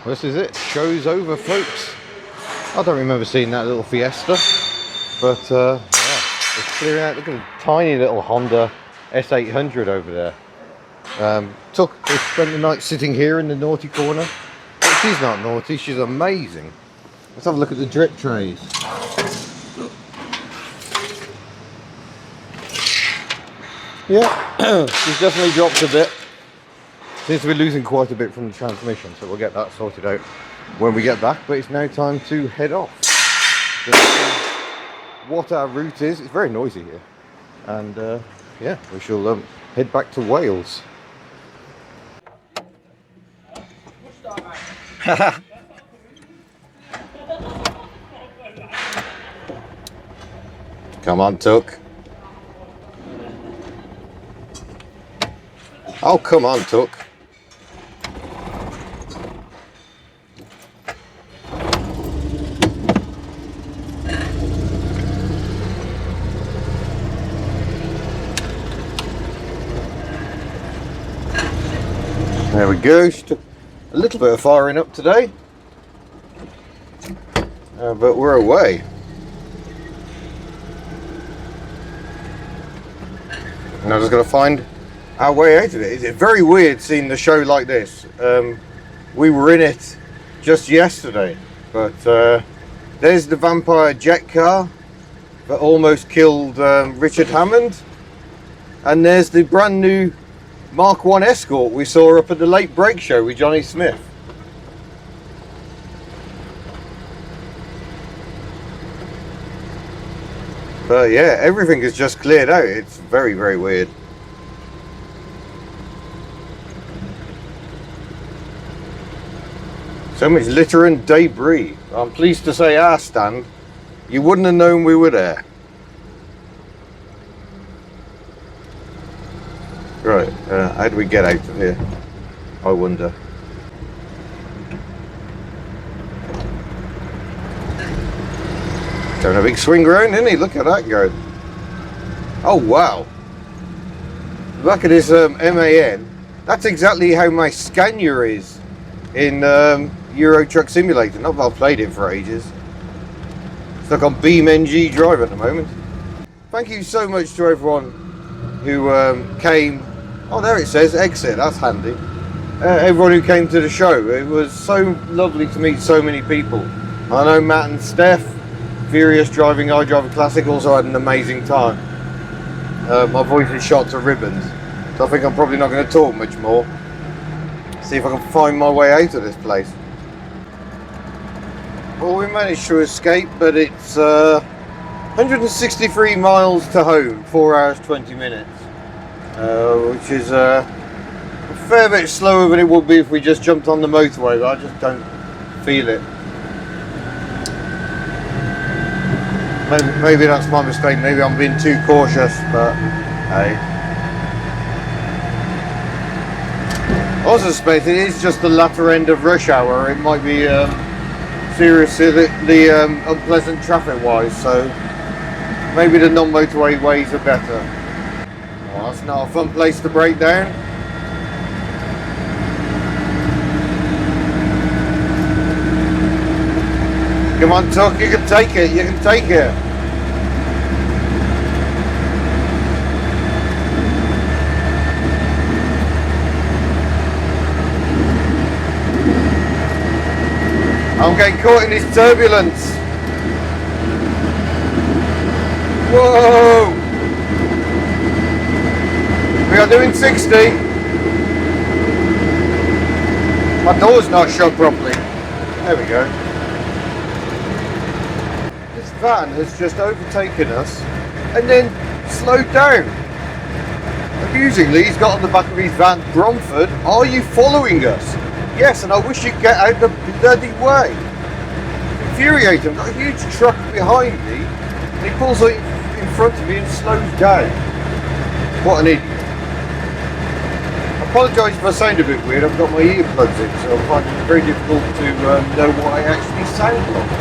This is it. Show's over, folks. I don't remember seeing that little Fiesta, but yeah, it's clearing out. Look at a tiny little Honda S800 over there. They spent the night sitting here in the naughty corner. But she's not naughty, she's amazing. Let's have a look at the drip trays. Yeah, she's definitely dropped a bit. Seems to be losing quite a bit from the transmission, so we'll get that sorted out when we get back. But it's now time to head off. What our route is, it's very noisy here. And yeah, we shall head back to Wales. Come on, Tuck. Oh, come on, Tuck. There we go. She took a little bit of firing up today, but we're away. And I'm just going to find our way out of it. It's very weird seeing the show like this. We were in it just yesterday, but there's the vampire jet car that almost killed Richard Hammond, and there's the brand new Mark 1 Escort we saw up at the Late Break show with Johnny Smith. But yeah, everything is just cleared out. It's very, very weird. So much litter and debris. I'm pleased to say our stand, you wouldn't have known we were there. Right, how do we get out of here? I wonder. Doing a big swing round, isn't he? Look at that go. Oh wow. The back of this MAN, that's exactly how my Scania is in Euro Truck Simulator. Not that I've played it for ages. Stuck on BeamNG Drive at the moment. Thank you so much to everyone who came. Oh, there it says exit, that's handy. Everyone who came to the show. It was so lovely to meet so many people. I know Matt and Steph, Furious Driving iDriver Classic, also had an amazing time. My voice is shot to ribbons, so I think I'm probably not going to talk much more. See if I can find my way out of this place. Well, we managed to escape, but it's 163 miles to home, 4 hours 20 minutes. Which is a fair bit slower than it would be if we just jumped on the motorway, but I just don't feel it. Maybe that's my mistake, maybe I'm being too cautious, but hey. I also suspect it is just the latter end of rush hour. It might be seriously the unpleasant traffic wise, so maybe the non-motorway ways are better. Well, that's not a fun place to break down. Come on, Tuck, you can take it, you can take it. I'm getting caught in this turbulence. Whoa! We are doing 60. My door's not shut properly. There we go. This van has just overtaken us and then slowed down. Amusingly, he's got on the back of his van, Bromford, are you following us? Yes, and I wish you'd get out the bloody way. Infuriating, I've got a huge truck behind me, and he pulls in front of me and slows down. What an idiot. I apologise if I sound a bit weird, I've got my earplugs in, so I find it very difficult to know what I actually sound like.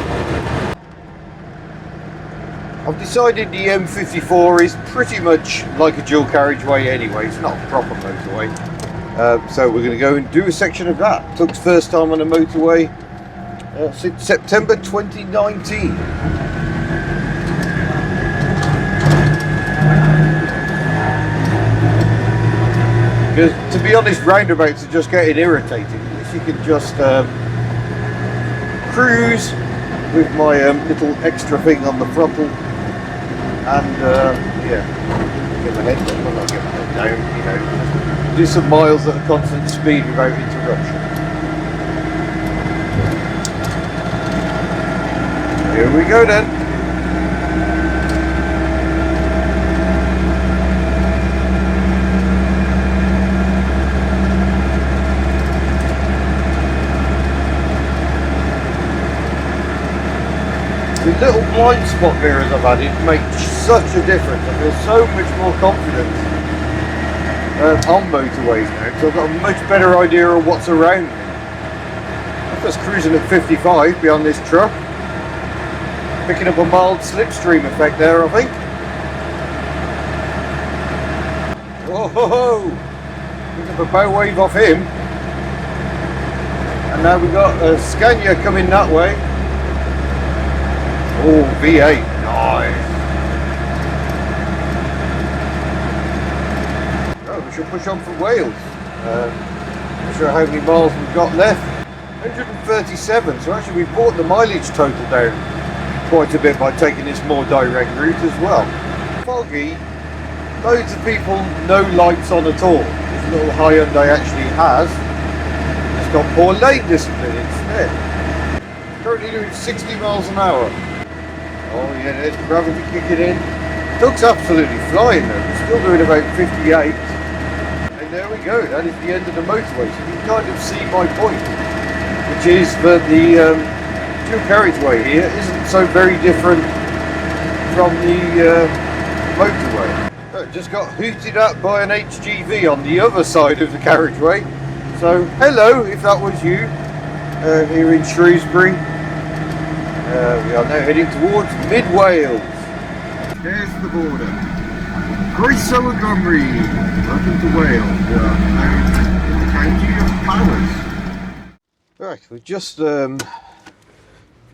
I've decided the M54 is pretty much like a dual carriageway anyway, it's not a proper motorway. So we're going to go and do a section of that. Tuck's first time on a motorway since September 2019. Because to be honest, roundabouts are just getting irritating. If you could just cruise with my little extra thing on the throttle, and yeah, get my head down, well, not get my head down, you know, do some miles at a constant speed without interruption. Here we go then. The little blind spot mirrors I've added make such a difference. I feel so much more confident on motorways now, because I've got a much better idea of what's around me. I'm just cruising at 55 beyond this truck, picking up a mild slipstream effect there, I think. Whoa, ho, ho. Picked up a bow wave off him, and now we've got a Scania coming that way. Oh, V8, nice. Oh, we should push on for Wales. Not sure how many miles we've got left. 137, so actually we brought the mileage total down quite a bit by taking this more direct route as well. Foggy, loads of people, no lights on at all. This little Hyundai actually has. It's got poor lane discipline instead. Currently doing 60 miles an hour. Oh yeah, there's gravity kicking in. Tuck's absolutely flying though. We're still doing about 58. And there we go, that is the end of the motorway. So you can kind of see my point, which is that the dual carriageway here isn't so very different from the motorway. Oh, just got hooted at by an HGV on the other side of the carriageway. So hello, if that was you, here in Shrewsbury. We are now heading towards mid-Wales. There's the border. Croeso y Gymru. Welcome to Wales. We are now in the county of Powys. Right, we've just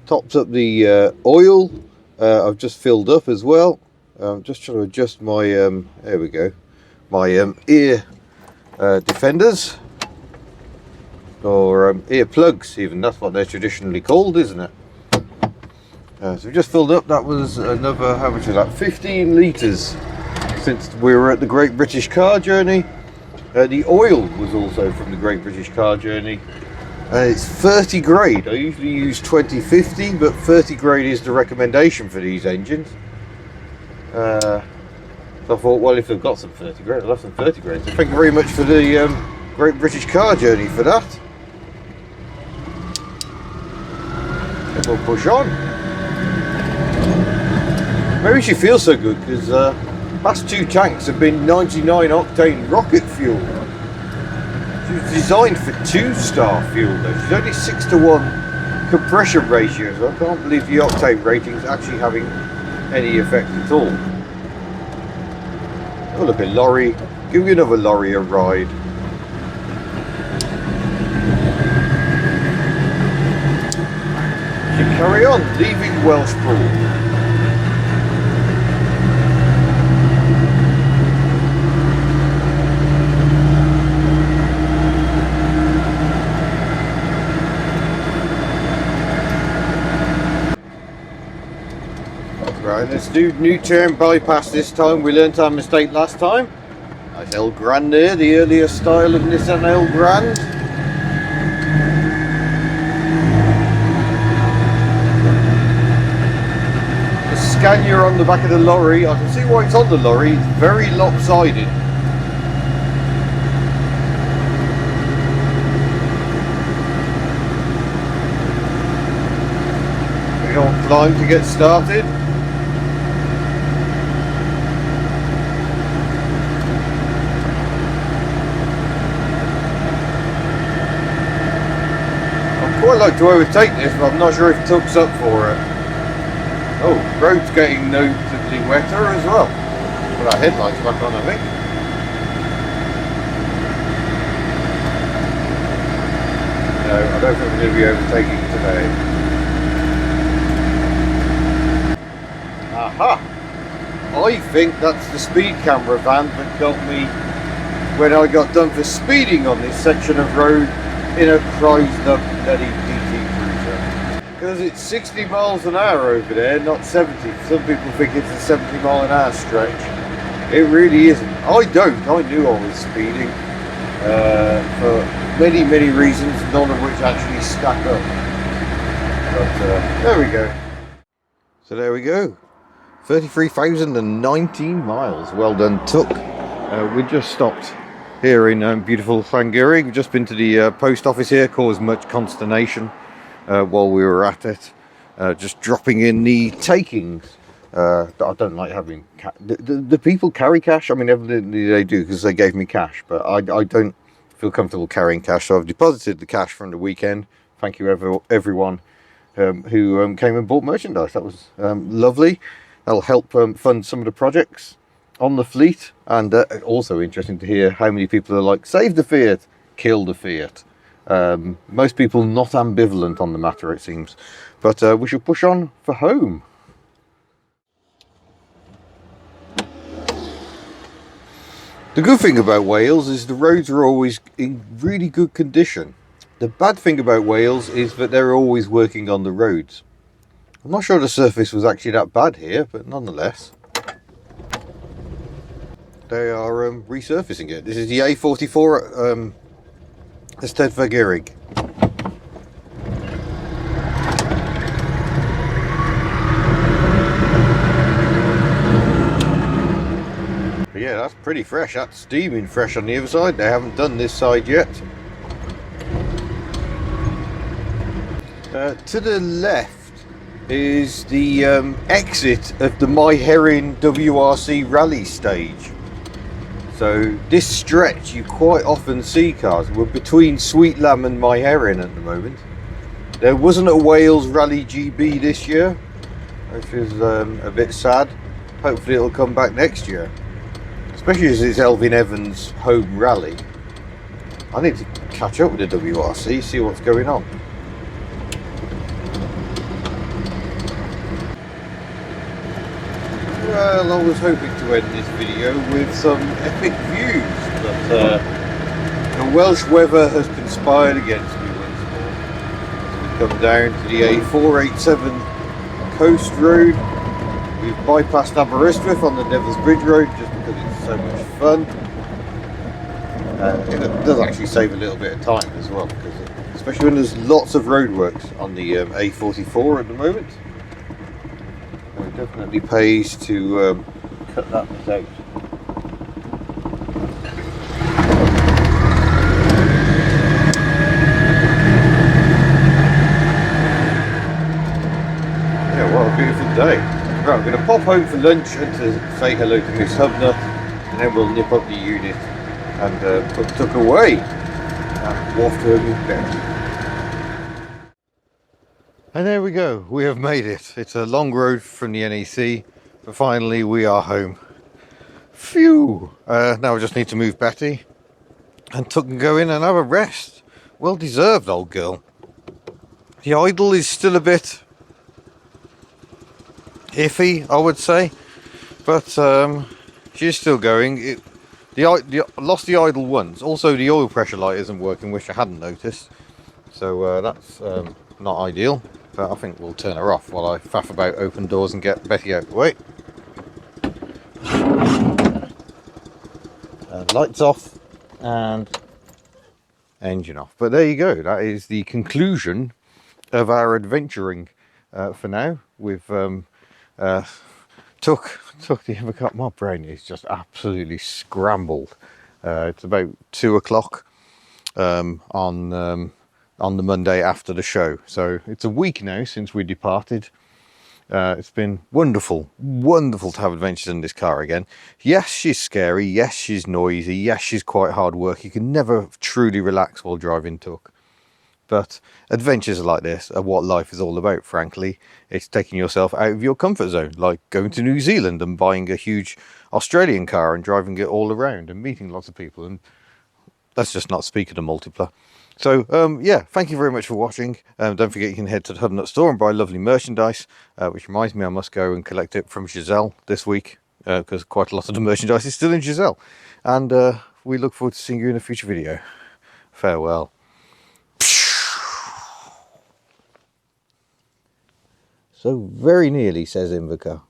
topped up the oil. I've just filled up as well. I'm just trying to adjust my, there we go, my ear defenders. Or ear plugs even, that's what they're traditionally called, isn't it? So we just filled up. That was another, how much was that? 15 litres since we were at the Great British Car Journey. The oil was also from the Great British Car Journey. It's 30 grade. I usually use 2050, but 30 grade is the recommendation for these engines. So I thought, well, if they've got some 30 grade, I'll have some 30 grade. So thank you very much for the Great British Car Journey for that. And we'll push on. Maybe she feels so good because past two tanks have been 99 octane rocket fuel. She was designed for 2-star fuel though. She's only 6-to-1 compression ratio, so I can't believe the octane rating is actually having any effect at all. Oh look, a lorry. Give me another lorry a ride. She carry on, leaving Welshpool. Right, let's do Newtown bypass this time. We learnt our mistake last time. Nice El Grand there, the earlier style of Nissan El Grand. The Scania on the back of the lorry, I can see why it's on the lorry, it's very lopsided. We don't climb to get started. I quite like to overtake this, but I'm not sure if Tuck's up for it. Oh, road's getting notably wetter as well. Put our headlights back on, I think. don't think we're going to be overtaking today. Aha! I think that's the speed camera van that got me when I got done for speeding on this section of road in a Chrysler bloody PT Cruiser. Because it's 60 miles an hour over there, not 70. Some people think it's a 70 mile an hour stretch. It really isn't. I don't. I knew I was speeding for many, many reasons, none of which actually stack up. But there we go. So there we go. 33,019 miles. Well done, Tuck. We just stopped here in beautiful Llangiri. We've just been to the post office here, caused much consternation while we were at it. Just dropping in the takings. I don't like having cash. The people carry cash. I mean, evidently they do because they gave me cash, but I don't feel comfortable carrying cash. So I've deposited the cash from the weekend. Thank you everyone who came and bought merchandise. That was lovely. That'll help fund some of the projects on the fleet, and also interesting to hear how many people are like, save the Fiat, kill the Fiat. Most people not ambivalent on the matter, it seems, but we should push on for home. The good thing about Wales is the roads are always in really good condition. The bad thing about Wales is that they're always working on the roads. I'm not sure the surface was actually that bad here, but nonetheless, they are resurfacing it. This is the A44 Invacar. But yeah, that's pretty fresh. That's steaming fresh on the other side. They haven't done this side yet. To the left is the exit of the My Herring WRC rally stage. So this stretch you quite often see cars. We're between Sweet Lamb and My Herring at the moment. There wasn't a Wales Rally GB this year, which is a bit sad. Hopefully it'll come back next year, especially as it's Elvin Evans' home rally. I need to catch up with the WRC, see what's going on. Well, I was hoping to end this video with some epic views, but the Welsh weather has conspired against me once more. We come down to the A487 Coast Road. We've bypassed Aberystwyth on the Neville's Bridge Road just because it's so much fun. It does actually save a little bit of time as well, because especially when there's lots of roadworks on the A44 at the moment. It definitely pays to cut that bit out. Yeah, what a beautiful day. Right, I'm going to pop home for lunch and to say hello to Miss Hubnut, and then we'll nip up the unit and put Tuck away and waft her to bed. And there we go, we have made it. It's a long road from the NEC, but finally we are home. Phew! Now I just need to move Betty, and Tuck can go in and have a rest. Well deserved, old girl. The idle is still a bit iffy, I would say, but she's still going. Lost the idle once. Also the oil pressure light isn't working, which I hadn't noticed, so that's not ideal. But I think we'll turn her off while I faff about open doors and get Betty out of the way. Lights off and engine off. But there you go, that is the conclusion of our adventuring for now. We've took the Invacar. My brain is just absolutely scrambled. It's about 2 o'clock on the Monday after the show, so it's a week now since we departed. It's been wonderful to have adventures in this car again. Yes, she's scary, yes she's noisy, yes she's quite hard work. You can never truly relax while driving Tuck, but adventures like this are what life is all about, frankly. It's taking yourself out of your comfort zone, like going to New Zealand and buying a huge Australian car and driving it all around and meeting lots of people. And let's just not speak of the multipler. So yeah, thank you very much for watching. Don't forget you can head to the Hubnut store and buy lovely merchandise, which reminds me I must go and collect it from Giselle this week, because quite a lot of the merchandise is still in Giselle. And we look forward to seeing you in a future video. Farewell. So very nearly, says Invacar.